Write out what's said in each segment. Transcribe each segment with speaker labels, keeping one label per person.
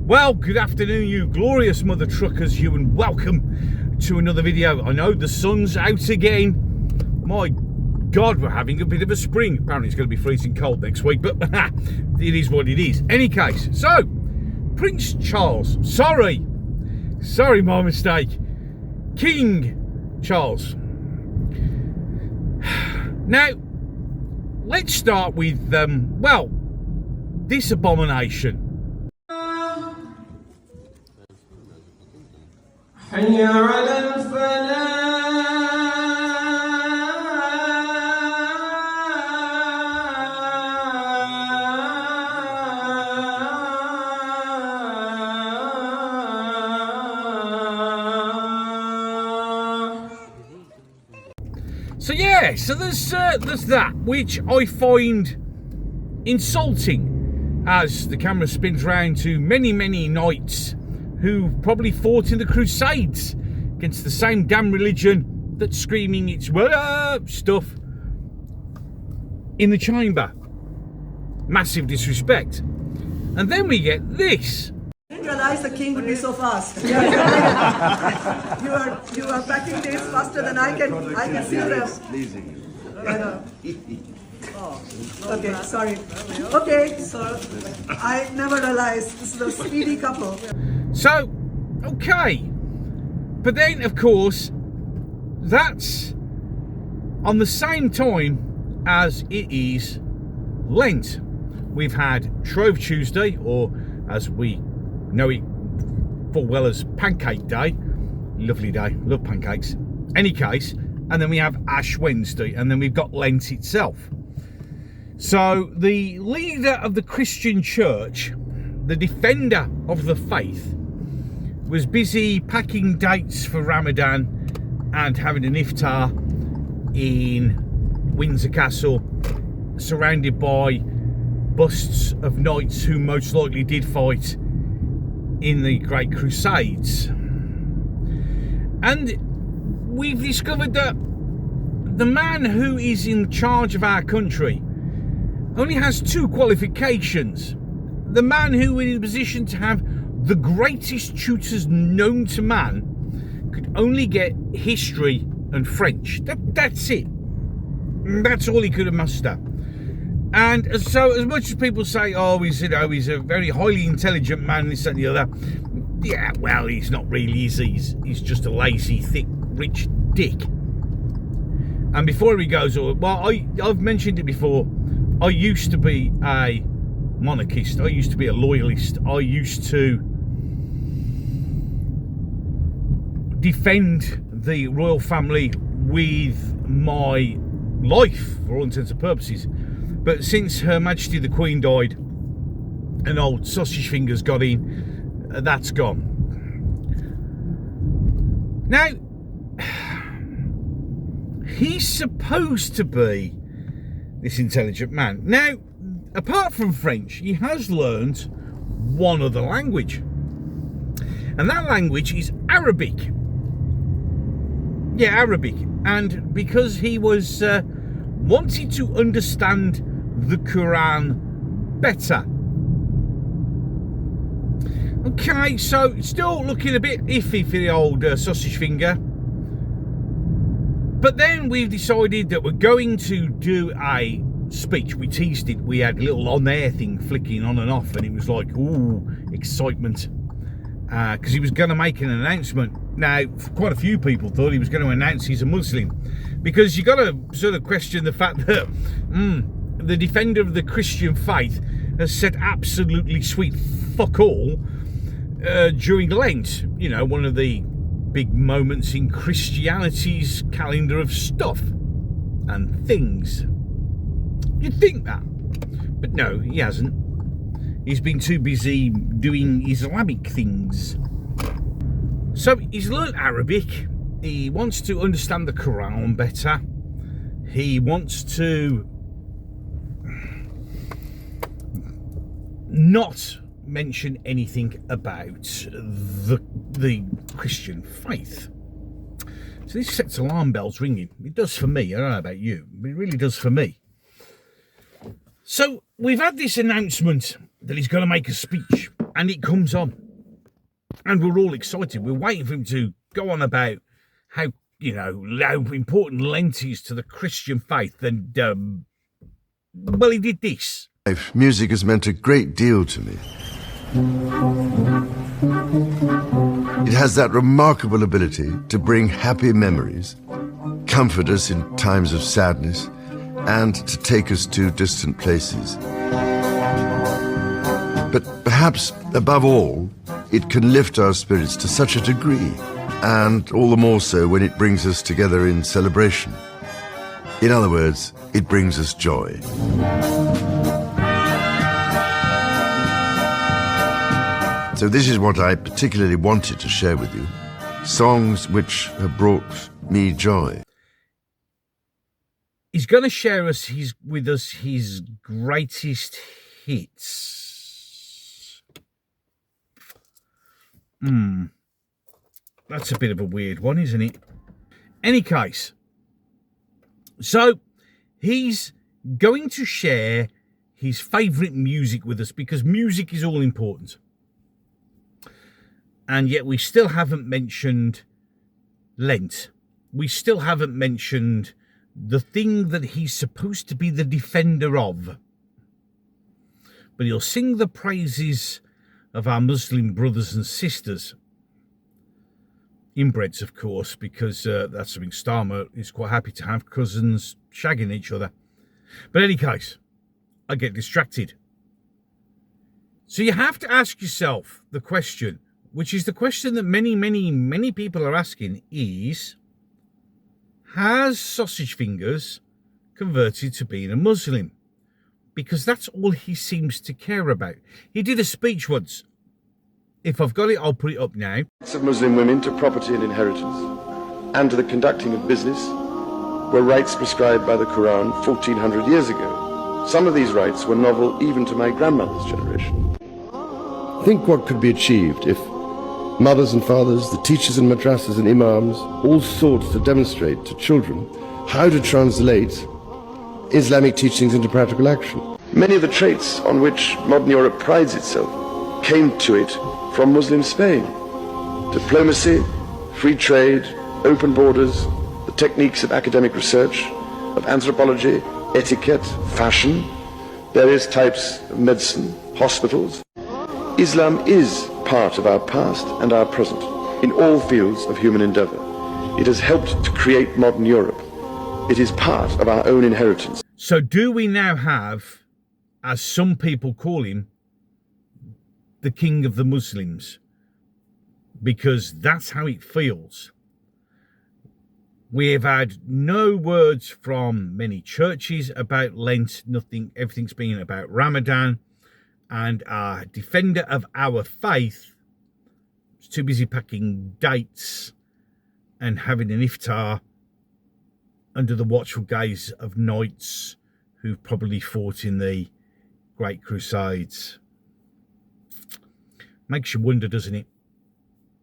Speaker 1: Well, good afternoon, you glorious mother truckers, you, and welcome to another video. I know the sun's out again. My God, we're having a bit of a spring. Apparently it's going to be freezing cold next week, but it is what it is. Any case, so Prince Charles, sorry, my mistake, King Charles. Now, let's start with, well, this abomination.
Speaker 2: حي على الفلاح.
Speaker 1: So yeah, so there's that, which I find insulting as the camera spins round to many knights who probably fought in the Crusades against the same damn religion that's screaming its stuff in the chamber. Massive disrespect. And then we get this.
Speaker 3: I didn't realize the king would be so fast. you are packing days faster than I can see them. I know. Oh, okay, sorry. Okay, so I never realized this is a speedy couple.
Speaker 1: So, okay, but then of course that's on the same time as it is Lent. We've had Shrove Tuesday, or as we know it full well as Pancake Day. Lovely day, love pancakes. Any case, and then we have Ash Wednesday, and then we've got Lent itself. So the leader of the Christian church, the defender of the faith, was busy packing dates for Ramadan and having an iftar in Windsor Castle, surrounded by busts of knights who most likely did fight in the Great Crusades. And we've discovered that the man who is in charge of our country only has two qualifications. The man who is in a position to have the greatest tutors known to man could only get history and French. That's it. That's all he could have mustered. And so, as much as people say, oh, he's a very highly intelligent man, this and the other. Yeah, well, he's not really, is he? He's just a lazy, thick, rich dick. And before he goes, well, I've mentioned it before. I used to be a monarchist. I used to be a loyalist. I used to defend the royal family with my life for all intents and purposes. But since Her Majesty the Queen died and old sausage fingers got in, that's gone. Now, he's supposed to be this intelligent man. Now, apart from French, he has learned one other language. And that language is Arabic. Yeah, Arabic. And because he was wanting to understand the Quran better. Okay, so still looking a bit iffy for the old sausage finger. But then we've decided that we're going to do a speech. We teased it. We had a little on-air thing flicking on and off, and it was like, ooh, excitement. Because he was going to make an announcement. Now, quite a few people thought he was going to announce he's a Muslim. Because you got to sort of question the fact that the defender of the Christian faith has said absolutely sweet fuck all during Lent. You know, one of the big moments in Christianity's calendar of stuff and things. You'd think that. But no, he hasn't. He's been too busy doing Islamic things. So he's learnt Arabic. He wants to understand the Quran better. He wants to not mention anything about the Christian faith. So this sets alarm bells ringing. It does for me. I don't know about you, but it really does for me. So we've had this announcement that he's going to make a speech, and it comes on. And we're all excited. We're waiting for him to go on about how, how important Lent is to the Christian faith. And, well, he did this.
Speaker 4: Music has meant a great deal to me. It has that remarkable ability to bring happy memories, comfort us in times of sadness, and to take us to distant places. But perhaps, above all, it can lift our spirits to such a degree, and all the more so when it brings us together in celebration. In other words, it brings us joy. So this is what I particularly wanted to share with you. Songs which have brought me joy.
Speaker 1: He's going to share with us his greatest hits. That's a bit of a weird one, isn't it? Any case, so he's going to share his favourite music with us, because music is all important. And yet we still haven't mentioned Lent. We still haven't mentioned the thing that he's supposed to be the defender of. But he'll sing the praises of our Muslim brothers and sisters. Inbreds, of course, because that's something Starmer is quite happy to have, cousins shagging each other. But in any case, I get distracted. So you have to ask yourself the question, which is the question that many people are asking, is, has Sausage Fingers converted to being a Muslim? Because that's all he seems to care about. He did a speech once. If I've got it, I'll put it up now.
Speaker 4: Rights of Muslim women to property and inheritance, and to the conducting of business, were rights prescribed by the Quran 1400 years ago. Some of these rights were novel even to my grandmother's generation. Think what could be achieved if mothers and fathers, the teachers in madrasas and imams, all sought to demonstrate to children how to translate Islamic teachings into practical action. Many of the traits on which modern Europe prides itself came to it from Muslim Spain. Diplomacy, free trade, open borders, the techniques of academic research, of anthropology, etiquette, fashion, various types of medicine, hospitals. Islam is part of our past and our present in all fields of human endeavor. It has helped to create modern Europe. It is part of our own inheritance.
Speaker 1: So do we now have, as some people call him, the king of the Muslims? Because that's how it feels. We have had no words from many churches about Lent, nothing, everything's been about Ramadan. And our defender of our faith is too busy packing dates and having an iftar under the watchful gaze of knights who probably fought in the Great Crusades. Makes you wonder, doesn't it?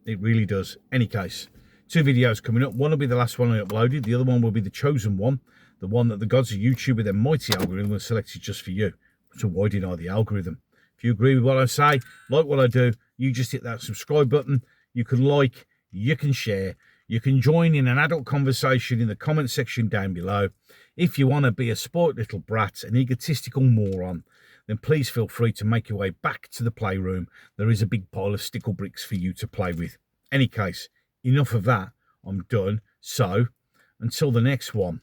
Speaker 1: It really does. Any case, 2 videos coming up. One will be the last one I uploaded. The other one will be the chosen one. The one that the gods of YouTube with their mighty algorithm have selected just for you. So why deny the algorithm? If you agree with what I say, like what I do, you just hit that subscribe button. You can like, you can share, you can join in an adult conversation in the comment section down below. If you want to be a spoilt little brat, an egotistical moron, then please feel free to make your way back to the playroom. There is a big pile of stickle bricks for you to play with. Any case, enough of that. I'm done. So, until the next one.